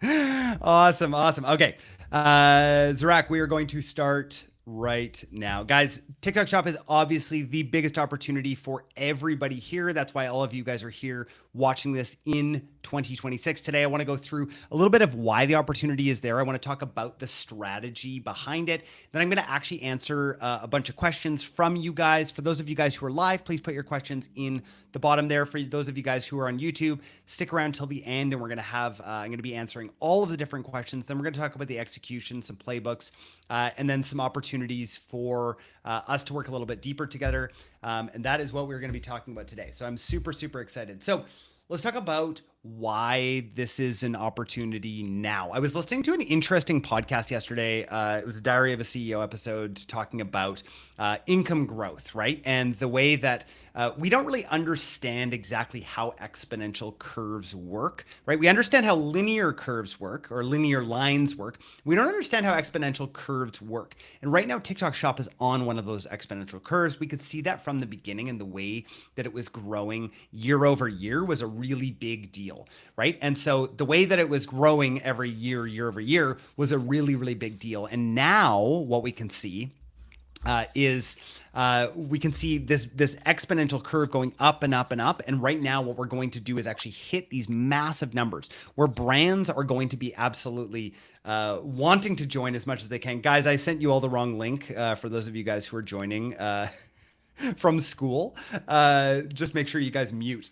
Awesome, awesome. Okay, Zarak, we are going to start right now. Guys, TikTok Shop is obviously the biggest opportunity for everybody here. That's why all of you guys are here watching this in 2026. Today, I want to go through a little bit of why the opportunity is there. I want to talk about the strategy behind it. Then I'm going to actually answer a bunch of questions from you guys. For those of you guys who are live, please put your questions in the bottom there. For those of you guys who are on YouTube, stick around till the end, and we're going to have, I'm going to be answering all of the different questions. Then we're going to talk about the execution, some playbooks, and then some opportunities for us to work a little bit deeper together. And that is what we're going to be talking about today. So I'm super, super excited. So let's talk about why this is an opportunity now. I was listening to an interesting podcast yesterday. It was a Diary of a CEO episode talking about income growth, right? And the way that we don't really understand exactly how exponential curves work, right? We understand how linear curves work or linear lines work. We don't understand how exponential curves work. And right now, TikTok Shop is on one of those exponential curves. We could see that from the beginning, and the way that it was growing year over year was a really big deal, right? And so the way that it was growing every year, year over year, was a really, really big deal. And now what we can see is we can see this exponential curve going up and up and up. And right now, what we're going to do is actually hit these massive numbers where brands are going to be absolutely wanting to join as much as they can. Guys, I sent you all the wrong link for those of you guys who are joining. From school. Just make sure you guys mute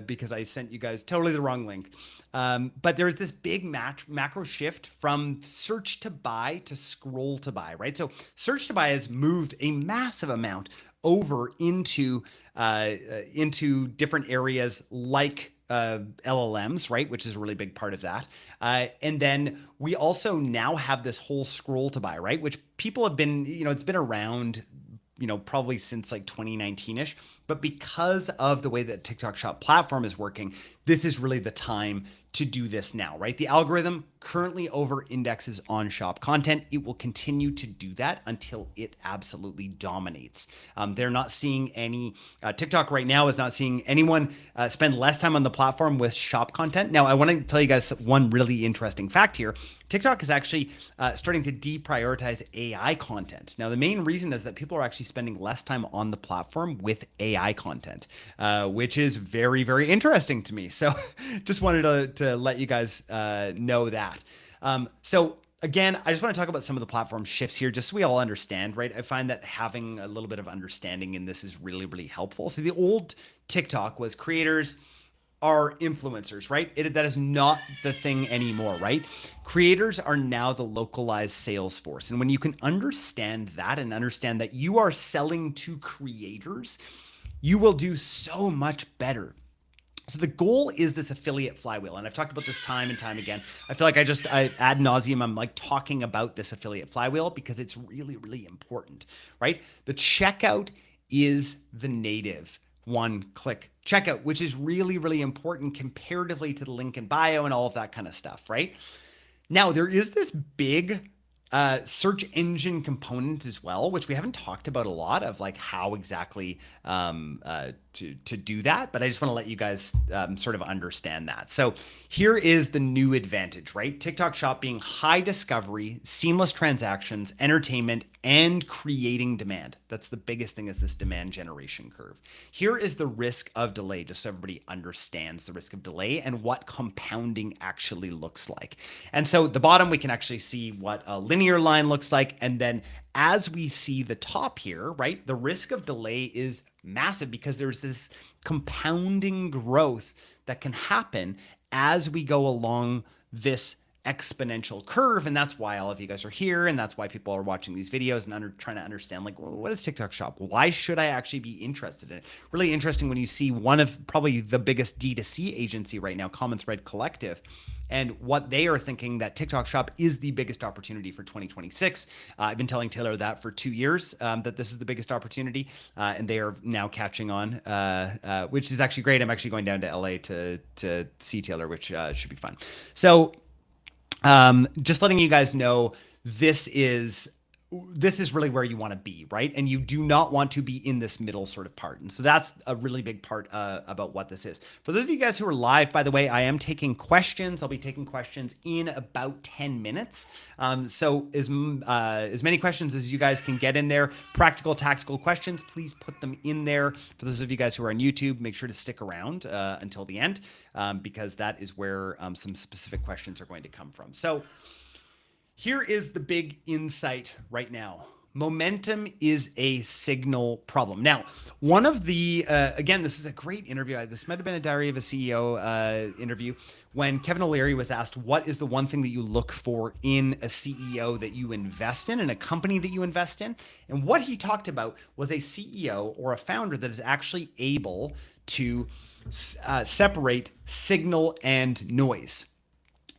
because I sent you guys totally the wrong link. But there's this big macro shift from search to buy to scroll to buy, right? So search to buy has moved a massive amount over into different areas like LLMs, right? Which is a really big part of that. And then we also now have this whole scroll to buy, right? Which people have been, it's been around probably since like 2019-ish. But because of the way that TikTok Shop platform is working, this is really the time to do this now, right? The algorithm currently over indexes on shop content. It will continue to do that until it absolutely dominates. They're not seeing any, TikTok right now is not seeing anyone spend less time on the platform with shop content. Now, I want to tell you guys one really interesting fact here. TikTok is actually starting to deprioritize AI content. Now, the main reason is that people are actually spending less time on the platform with AI content, which is very, very interesting to me. So just wanted to let you guys know that. So again, I just want to talk about some of the platform shifts here, just so we all understand, right? I find that having a little bit of understanding in this is really, really helpful. So the old TikTok was creators are influencers, right? That is not the thing anymore, right? Creators are now the localized sales force. And when you can understand that and understand that you are selling to creators, you will do so much better. So the goal is this affiliate flywheel. And I've talked about this time and time again. I feel like I ad nauseum, I'm like talking about this affiliate flywheel because it's really, really important, right? The checkout is the native one-click checkout, which is really, really important comparatively to the link in bio and all of that kind of stuff, right? Now, there is this big search engine component as well, which we haven't talked about a lot of, like how exactly to do that. But I just want to let you guys sort of understand that. So here is the new advantage, right? TikTok Shop being high discovery, seamless transactions, entertainment, and creating demand. That's the biggest thing, is this demand generation curve. Here is the risk of delay, just so everybody understands the risk of delay and what compounding actually looks like. And so the bottom, we can actually see what a linear line looks like. And then as we see the top here, right, the risk of delay is massive because there's this compounding growth that can happen as we go along this exponential curve. And that's why all of you guys are here. And that's why people are watching these videos and trying to understand, like, well, what is TikTok Shop? Why should I actually be interested in it? Really interesting when you see one of probably the biggest D2C agency right now, Common Thread Collective, and what they are thinking, that TikTok Shop is the biggest opportunity for 2026. I've been telling Taylor that for 2 years, that this is the biggest opportunity, and they are now catching on, which is actually great. I'm actually going down to LA to see Taylor, which should be fun. So just letting you guys know, this is this is really where you want to be, right? And you do not want to be in this middle sort of part. And so that's a really big part about what this is. For those of you guys who are live, by the way, I am taking questions. I'll be taking questions in about 10 minutes. So as many questions as you guys can get in there, practical, tactical questions, please put them in there. For those of you guys who are on YouTube, make sure to stick around until the end because that is where some specific questions are going to come from. So here is the big insight right now. Momentum is a signal problem. Now, one of the, again, this is a great interview. This might have been a Diary of a CEO interview when Kevin O'Leary was asked, what is the one thing that you look for in a CEO that you invest in a company that you invest in? And what he talked about was a CEO or a founder that is actually able to separate signal and noise.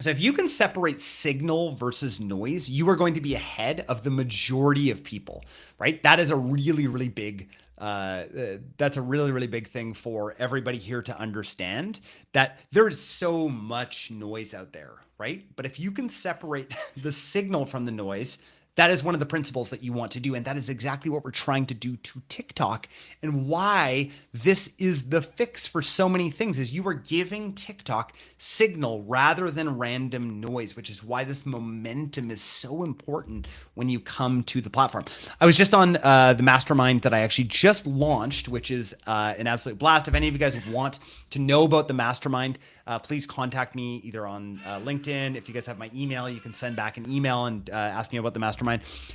So if you can separate signal versus noise, you are going to be ahead of the majority of people, right? That is a really, really big, that's a really, really big thing for everybody here to understand, that there is so much noise out there, right? But if you can separate the signal from the noise, that is one of the principles that you want to do. And that is exactly what we're trying to do to TikTok, and why this is the fix for so many things is you are giving TikTok signal rather than random noise, which is why this momentum is so important when you come to the platform. I was just on the mastermind that I actually just launched, which is an absolute blast. If any of you guys want to know about the mastermind, please contact me either on LinkedIn. If you guys have my email, you can send back an email and ask me about the mastermind.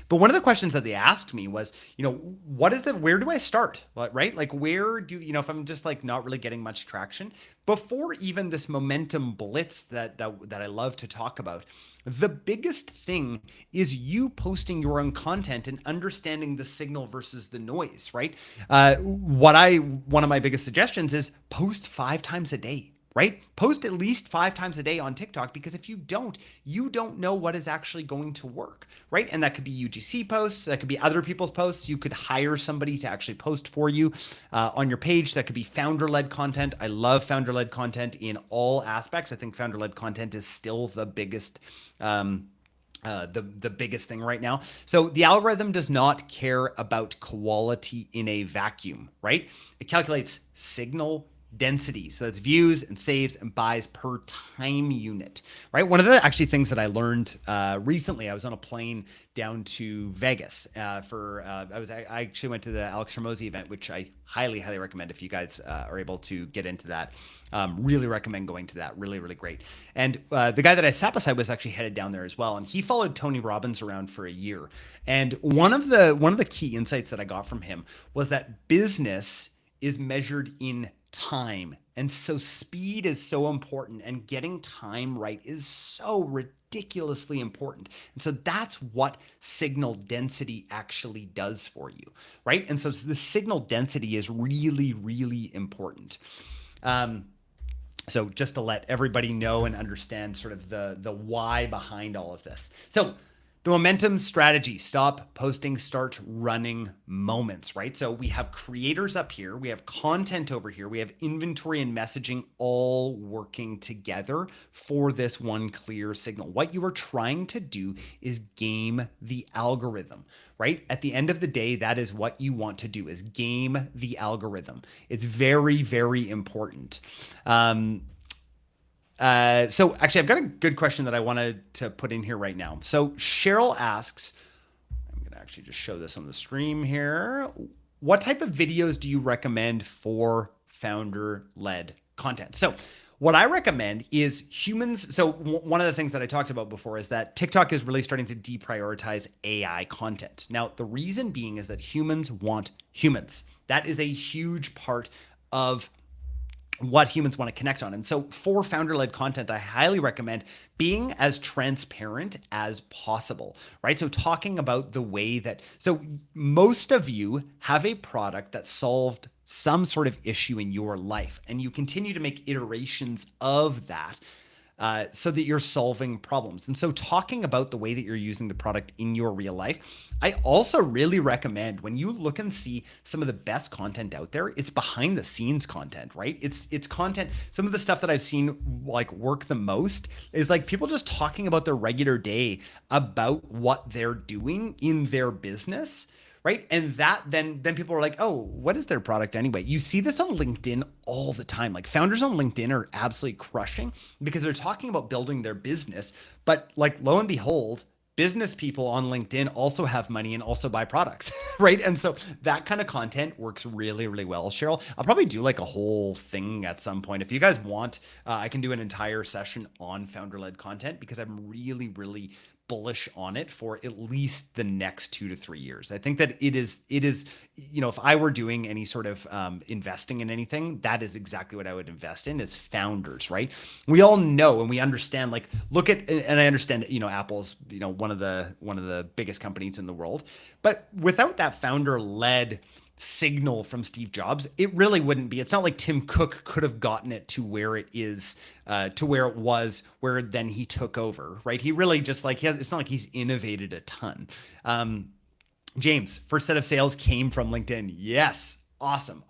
But one of the questions that they asked me was, where do I start? Right? Like, where do, if I'm just like not really getting much traction before even this momentum blitz that I love to talk about, the biggest thing is you posting your own content and understanding the signal versus the noise, right? One of my biggest suggestions is post 5 times a day. Right? Post at least 5 times a day on TikTok, because if you don't know what is actually going to work, right? And that could be UGC posts, that could be other people's posts. You could hire somebody to actually post for you on your page. That could be founder-led content. I love founder-led content in all aspects. I think founder-led content is still the biggest the biggest thing right now. So the algorithm does not care about quality in a vacuum, right? It calculates signal density. So that's views and saves and buys per time unit, right? One of the actually things that I learned recently, I was on a plane down to Vegas I actually went to the Alex Hormozi event, which I highly, highly recommend if you guys are able to get into that. Really recommend going to that. Really, really great. And the guy that I sat beside was actually headed down there as well. And he followed Tony Robbins around for a year. And one of the key insights that I got from him was that business is measured in time. And so speed is so important, and getting time right is so ridiculously important. And so that's what signal density actually does for you, right? And so the signal density is really, really important. So just to let everybody know and understand sort of the why behind all of this. So the momentum strategy, stop posting, start running moments, right? So we have creators up here, we have content over here, we have inventory and messaging all working together for this one clear signal. What you are trying to do is game the algorithm, right? At the end of the day, that is what you want to do, is game the algorithm. It's very, very important. So actually, I've got a good question that I wanted to put in here right now. So Cheryl asks, I'm going to actually just show this on the stream here. What type of videos do you recommend for founder-led content? So what I recommend is humans. So one of the things that I talked about before is that TikTok is really starting to deprioritize AI content. Now, the reason being is that humans want humans. That is a huge part of what humans want to connect on. And so for founder-led content, I highly recommend being as transparent as possible, right? So talking about the way that, so most of you have a product that solved some sort of issue in your life, and you continue to make iterations of that. so that you're solving problems. And so talking about the way that you're using the product in your real life, I also really recommend when you look and see some of the best content out there, it's behind the scenes content, right? It's content. Some of the stuff that I've seen like work the most is like people just talking about their regular day, about what they're doing in their business, right? And that then people are like, oh, what is their product anyway? You see this on LinkedIn all the time. Like founders on LinkedIn are absolutely crushing because they're talking about building their business, but like lo and behold, business people on LinkedIn also have money and also buy products, right? And so that kind of content works really, really well. Cheryl, I'll probably do like a whole thing at some point. If you guys want, I can do an entire session on founder-led content because I'm really, really bullish on it for at least the next 2 to 3 years. I think that it is, if I were doing any sort of investing in anything, that is exactly what I would invest in is founders, right? We all know and we understand, like, look at, and I understand, Apple's, one of the biggest companies in the world, but without that founder-led signal from Steve Jobs, it really wouldn't be. It's not like Tim Cook could have gotten it to where it is, to where it was, where then he took over, right? He really just like, it's not like he's innovated a ton. James, first set of sales came from LinkedIn. Yes. Awesome.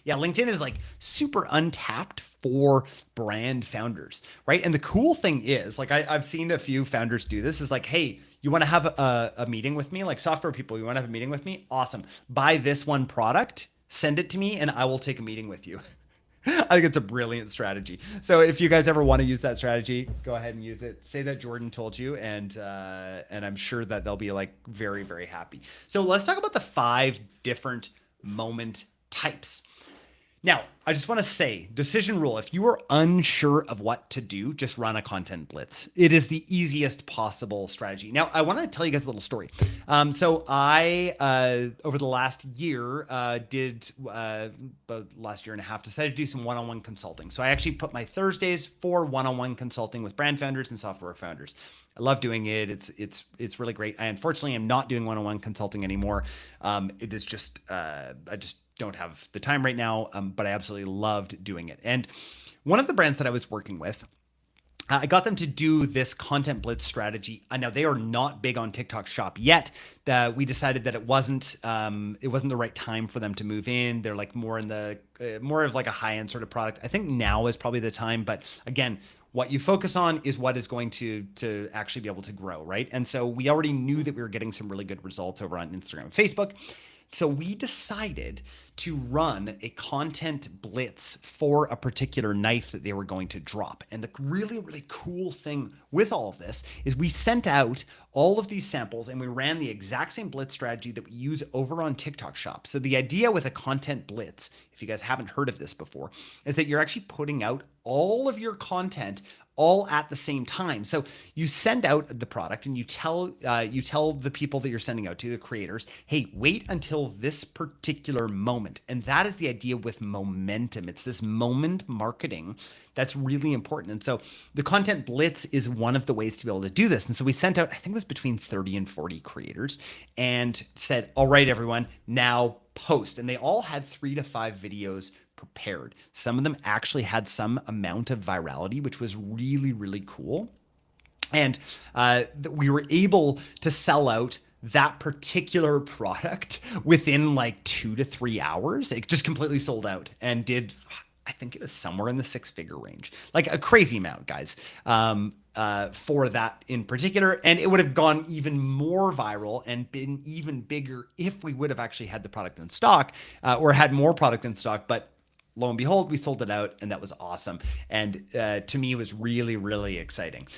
Yeah, LinkedIn is like super untapped for brand founders, right? And the cool thing is, like, I've seen a few founders do this, is like, hey, you want to have a meeting with me? Like software people, you want to have a meeting with me? Awesome. Buy this one product, send it to me, and I will take a meeting with you. I think it's a brilliant strategy. So if you guys ever want to use that strategy, go ahead and use it. Say that Jordan told you, and I'm sure that they'll be like very, very happy. So let's talk about the 5 different moment types. Now, I just want to say, decision rule, if you are unsure of what to do, just run a content blitz. It is the easiest possible strategy. Now, I want to tell you guys a little story. So I, over the last year, last year and a half, decided to do some one-on-one consulting. So I actually put my Thursdays for one-on-one consulting with brand founders and software founders. I love doing it. It's really great. I unfortunately am not doing one-on-one consulting anymore. It is just, I just don't have the time right now, but I absolutely loved doing it. And one of the brands that I was working with, I got them to do this content blitz strategy. Now they are not big on TikTok Shop yet. We decided that it wasn't the right time for them to move in. They're like more of like a high-end sort of product. I think now is probably the time, but again, what you focus on is what is going to actually be able to grow, right? And so we already knew that we were getting some really good results over on Instagram and Facebook. So we decided to run a content blitz for a particular knife that they were going to drop. And the really, really cool thing with all of this is we sent out all of these samples and we ran the exact same blitz strategy that we use over on TikTok Shop. So the idea with a content blitz, if you guys haven't heard of this before, is that you're actually putting out all of your content all at the same time. So you send out the product and you tell the people that you're sending out to, the creators, hey, wait until this particular moment. And that is the idea with momentum. It's this moment marketing that's really important. And so the content blitz is one of the ways to be able to do this. And so we sent out, I think it was between 30 and 40 creators, and said, all right, everyone, now post. And they all had 3 to 5 videos prepared. Some of them actually had some amount of virality, which was really, really cool. And we were able to sell out that particular product within like 2 to 3 hours. It just completely sold out and did, I think it was somewhere in the 6-figure range, like a crazy amount, guys, for that in particular. And it would have gone even more viral and been even bigger if we would have actually had the product in stock, or had more product in stock. But lo and behold, we sold it out, and that was awesome. And to me, it was really, really exciting.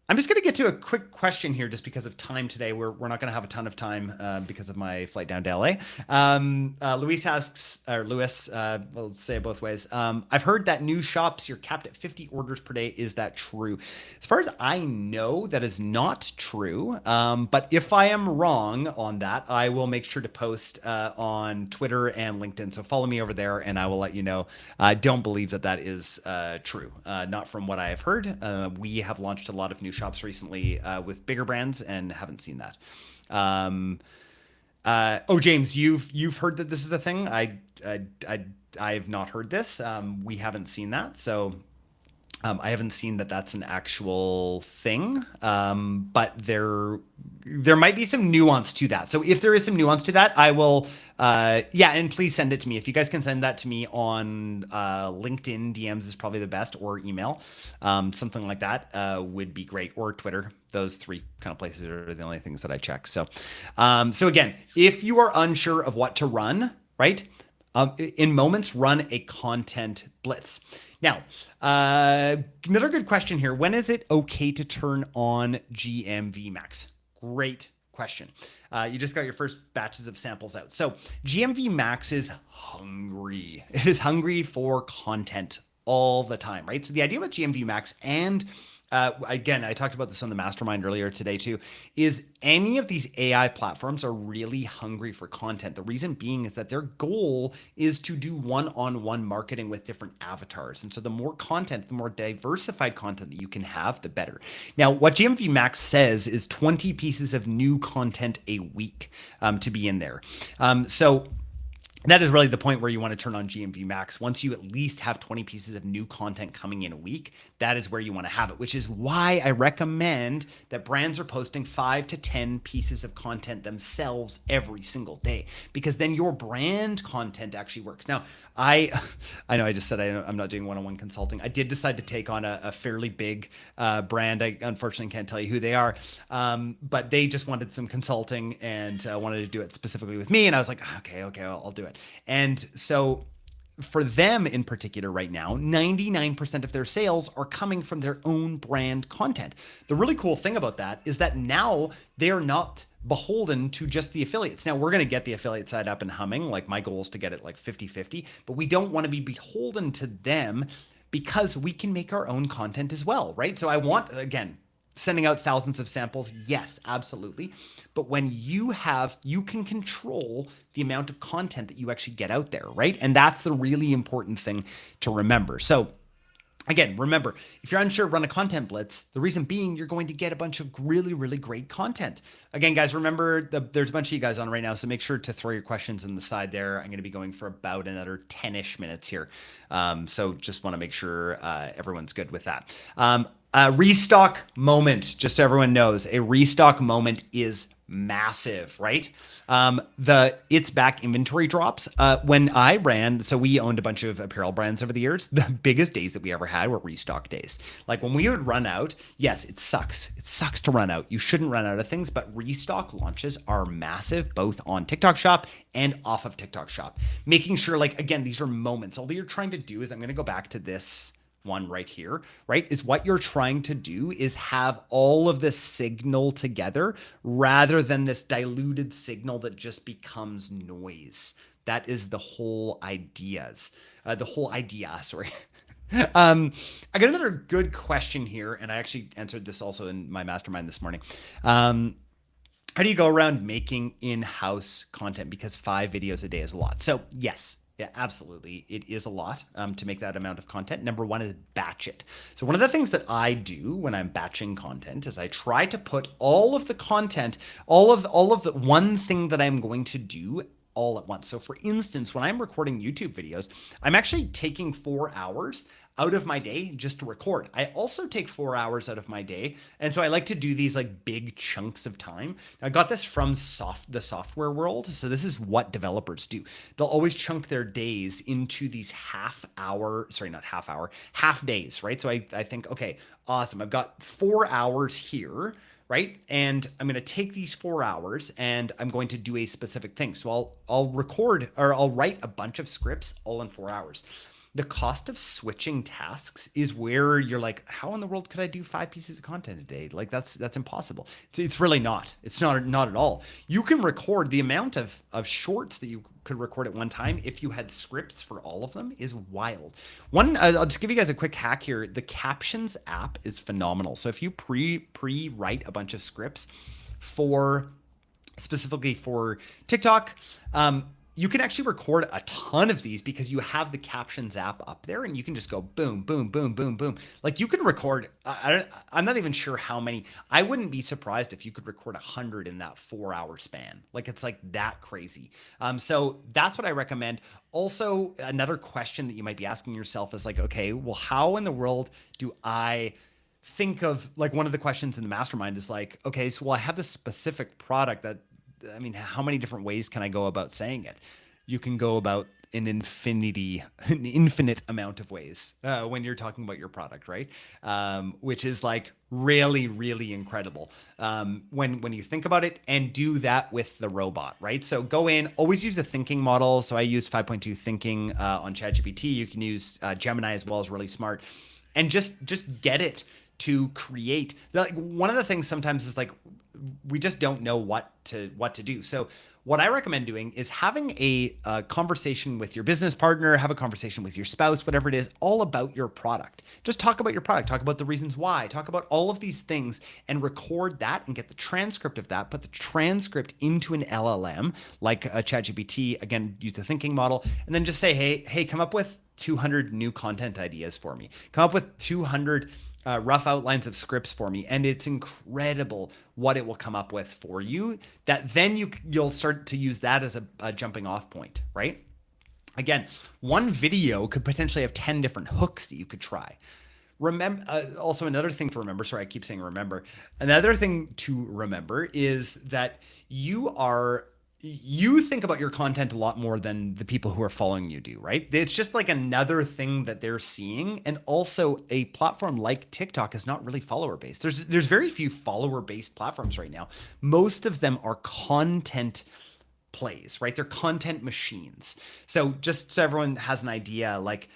I'm just going to get to a quick question here just because of time today. We're not going to have a ton of time because of my flight down to LA. Luis asks, or Lewis, we'll say it both ways. I've heard that new shops, you're capped at 50 orders per day. Is that true? As far as I know, that is not true. But if I am wrong on that, I will make sure to post on Twitter and LinkedIn. So follow me over there and I will let you know. I don't believe that that is true. Not from what I have heard. We have launched a lot of new shops recently with bigger brands and haven't seen that. James, you've heard that this is a thing. I've not heard this. We haven't seen that. So I haven't seen that that's an actual thing, but there might be some nuance to that. So if there is some nuance to that, I will, yeah, and please send it to me. If you guys can send that to me on LinkedIn, DMs is probably the best, or email, something like that would be great, or Twitter. Those three kind of places are the only things that I check. So, so again, if you are unsure of what to run, right? In Moments, run a content blitz. Now, another good question here. When is it okay to turn on GMV Max? Great question. You just got your first batches of samples out. So GMV Max is hungry. It is hungry for content all the time, right? So the idea with GMV Max, and again, I talked about this on the mastermind earlier today too, is any of these AI platforms are really hungry for content. The reason being is that their goal is to do one-on-one marketing with different avatars. And so the more content, the more diversified content that you can have, the better. Now, what GMV Max says is 20 pieces of new content a week to be in there. So that is really the point where you want to turn on GMV Max. Once you at least have 20 pieces of new content coming in a week, that is where you want to have it, which is why I recommend that brands are posting 5 to 10 pieces of content themselves every single day, because then your brand content actually works. Now, I know I just said I'm not doing one-on-one consulting. I did decide to take on a fairly big brand. I unfortunately can't tell you who they are, but they just wanted some consulting and wanted to do it specifically with me. And I was like, okay, I'll do it. And so for them in particular right now, 99% of their sales are coming from their own brand content. The really cool thing about that is that now they're not beholden to just the affiliates. Now we're going to get the affiliate side up and humming. Like my goal is to get it like 50-50, but we don't want to be beholden to them because we can make our own content as well, right? So I want, again, sending out thousands of samples, yes, absolutely. But when you can control the amount of content that you actually get out there, right? And that's the really important thing to remember. So again, remember, if you're unsure, run a content blitz. The reason being, you're going to get a bunch of really, really great content. Again, guys, remember, there's a bunch of you guys on right now, so make sure to throw your questions in the side there. I'm going to be going for about another 10-ish minutes here. So just want to make sure everyone's good with that. Restock moment, just so everyone knows, a restock moment is massive, right? The It's Back inventory drops. When I ran, so we owned a bunch of apparel brands over the years, the biggest days that we ever had were restock days. Like when we would run out, yes, it sucks. It sucks to run out. You shouldn't run out of things, but restock launches are massive, both on TikTok Shop and off of TikTok Shop. Making sure, like, again, these are moments. All that you're trying to do is, I'm going to go back to this one right here, right? Is what you're trying to do is have all of this signal together rather than this diluted signal that just becomes noise. That is the whole idea, sorry. I got another good question here, and I actually answered this also in my mastermind this morning. How do you go around making in-house content? Because 5 videos a day is a lot. So yes, yeah, absolutely. It is a lot to make that amount of content. Number one is batch it. So one of the things that I do when I'm batching content is I try to put all of the content, all of the one thing that I'm going to do all at once. So for instance, when I'm recording YouTube videos, I'm actually taking 4 hours out of my day just to record. I also take 4 hours out of my day. And so I like to do these like big chunks of time. I got this from the software world. So this is what developers do. They'll always chunk their days into these half days, right? So I think, okay, awesome. I've got 4 hours here, right? And I'm going to take these 4 hours and I'm going to do a specific thing. So I'll record, or I'll write a bunch of scripts all in 4 hours. The cost of switching tasks is where you're like, how in the world could I do 5 pieces of content a day? Like that's impossible. It's really not. It's not at all. You can record the amount of shorts that you could record at one time if you had scripts for all of them is wild. I'll just give you guys a quick hack here. The Captions app is phenomenal. So if you pre-write a bunch of scripts specifically for TikTok, you can actually record a ton of these because you have the captions app up there and you can just go boom, boom, boom, boom, boom. Like you can record, I'm not even sure how many. I wouldn't be surprised if you could record 100 in that 4 hour span. Like it's like that crazy. So that's what I recommend. Also, another question that you might be asking yourself is like, okay, well, how in the world do I think of, like, one of the questions in the mastermind is like, okay, so well, I have this specific product that, I mean, how many different ways can I go about saying it? You can go about an infinite amount of ways when you're talking about your product, right? Which is like really, really incredible when you think about it, and do that with the robot, right? So go in, always use a thinking model. So I use 5.2 thinking on ChatGPT. You can use Gemini as well, as really smart, and just get it to create. Like one of the things sometimes is like we just don't know what to do. So what I recommend doing is having a conversation with your business partner, have a conversation with your spouse, whatever it is, all about your product. Just talk about your product, talk about the reasons why, talk about all of these things, and record that and get the transcript of that. Put the transcript into an LLM like a ChatGPT. Again, use the thinking model, and then just say, hey, come up with 200 new content ideas for me. Come up with 200 rough outlines of scripts for me, and it's incredible what it will come up with for you. That then you'll start to use that as a jumping off point, right? Again, one video could potentially have 10 different hooks that you could try. Remember, also another thing to remember, sorry, I keep saying remember. Another thing to remember is that you think about your content a lot more than the people who are following you do, right? It's just like another thing that they're seeing. And also, a platform like TikTok is not really follower based. There's very few follower based platforms right now. Most of them are content plays, right? They're content machines. So just so everyone has an idea, like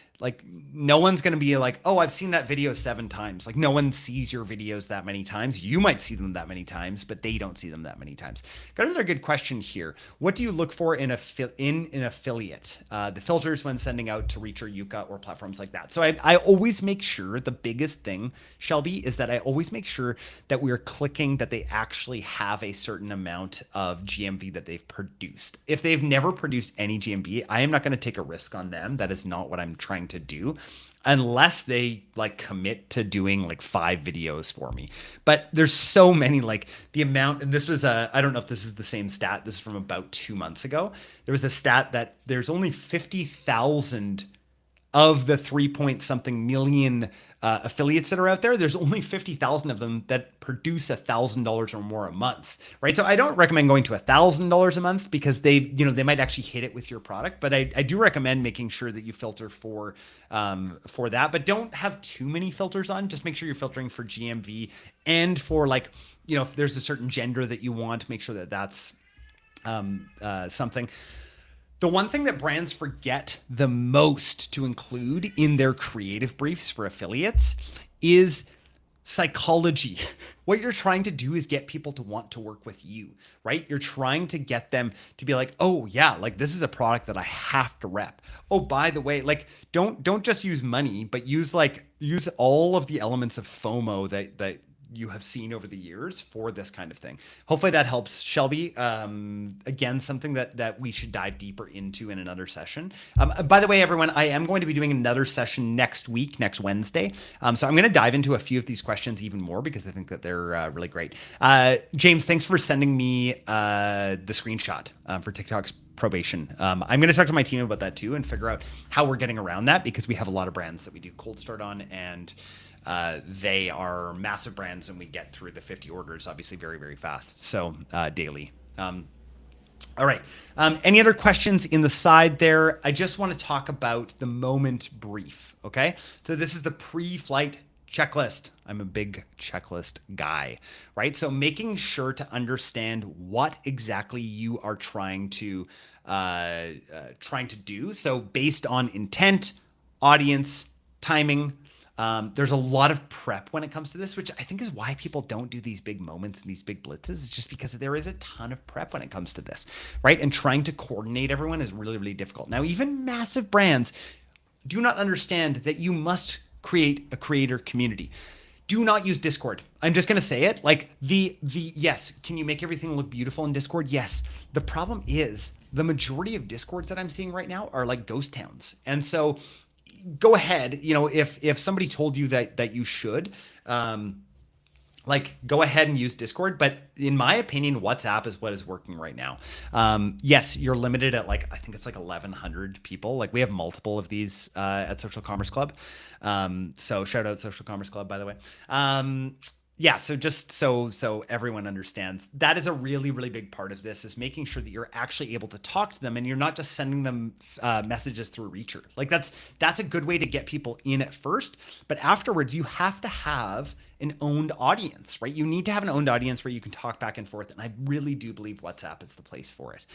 no one's going to be like, oh, I've seen that video 7 times. Like no one sees your videos that many times. You might see them that many times, but they don't see them that many times. Got another good question here. What do you look for in an affiliate? The filters when sending out to Reach or Yuka or platforms like that. So I always make sure, the biggest thing, Shelby, is that I always make sure that we are clicking that they actually have a certain amount of GMV that they've produced. If they've never produced any GMV, I am not going to take a risk on them. That is not what I'm trying to do, unless they like commit to doing like 5 videos for me. But there's so many, like the amount, and this was I don't know if this is the same stat. This is from about 2 months ago. There was a stat that there's only 50,000 of the 3 point something million affiliates that are out there. There's only 50,000 of them that produce $1,000 or more a month, right? So I don't recommend going to $1,000 a month because they might actually hit it with your product. But I do recommend making sure that you filter for that. But don't have too many filters on. Just make sure you're filtering for GMV and for, like, if there's a certain gender that you want, make sure that that's something. The one thing that brands forget the most to include in their creative briefs for affiliates is psychology. What you're trying to do is get people to want to work with you, right? You're trying to get them to be like, oh yeah, like this is a product that I have to rep. Oh, by the way, like don't just use money, but use all of the elements of FOMO that you have seen over the years for this kind of thing. Hopefully that helps, Shelby. Again, something that we should dive deeper into in another session. By the way, everyone, I am going to be doing another session next Wednesday. So I'm going to dive into a few of these questions even more because I think that they're really great. James, thanks for sending me the screenshot for TikTok's probation. I'm going to talk to my team about that too and figure out how we're getting around that, because we have a lot of brands that we do cold start on, and they are massive brands, and we get through the 50 orders obviously very, very fast. So daily. All right. Any other questions in the side there? I just want to talk about the moment brief. Okay. So this is the pre-flight checklist. I'm a big checklist guy, right? So making sure to understand what exactly you are trying to do. So based on intent, audience, timing. There's a lot of prep when it comes to this, which I think is why people don't do these big moments and these big blitzes. It's just because there is a ton of prep when it comes to this, right? And trying to coordinate everyone is really, really difficult. Now, even massive brands do not understand that you must create a creator community. Do not use Discord. I'm just going to say it. Like yes, can you make everything look beautiful in Discord? Yes. The problem is the majority of Discords that I'm seeing right now are like ghost towns. And so go ahead, if somebody told you that you should, like go ahead and use Discord. But in my opinion, WhatsApp is what is working right now. Yes, you're limited at I think it's like 1,100 people. Like we have multiple of these at Social Commerce Club. So shout out Social Commerce Club, by the way. Yeah, so just so everyone understands, that is a really, really big part of this, is making sure that you're actually able to talk to them and you're not just sending them messages through Reacher. Like that's a good way to get people in at first, but afterwards you have to have an owned audience, right? You need to have an owned audience where you can talk back and forth, and I really do believe WhatsApp is the place for it.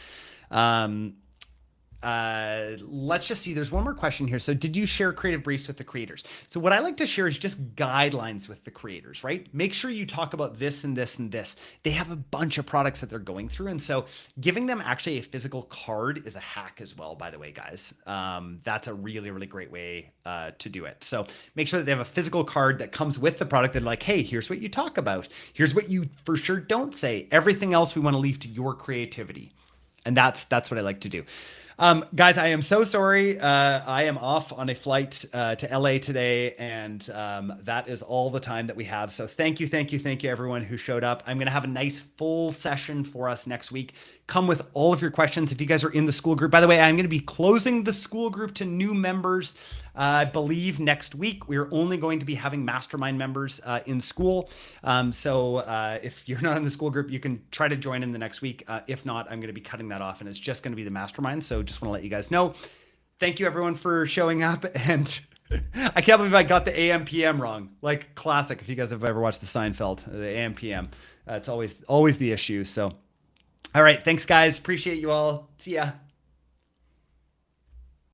Let's just see. There's one more question here. So did you share creative briefs with the creators? So what I like to share is just guidelines with the creators, right? Make sure you talk about this and this and this. They have a bunch of products that they're going through. And so giving them actually a physical card is a hack as well, by the way, guys. That's a really, really great way to do it. So make sure that they have a physical card that comes with the product that like, hey, here's what you talk about. Here's what you for sure don't say. Everything else we want to leave to your creativity. And that's what I like to do. Guys, I am so sorry. I am off on a flight to LA today, and that is all the time that we have. So thank you everyone who showed up. I'm going to have a nice full session for us next week. Come with all of your questions. If you guys are in the school group, by the way, I'm going to be closing the school group to new members, I believe next week. We're only going to be having mastermind members in school. So if you're not in the school group, you can try to join in the next week. If not, I'm going to be cutting that off, and it's just going to be the mastermind. So just want to let you guys know. Thank you everyone for showing up, and I can't believe I got the AM PM wrong. Like classic. If you guys have ever watched the Seinfeld, the AM PM, it's always the issue. So, all right, thanks guys. Appreciate you all. See ya.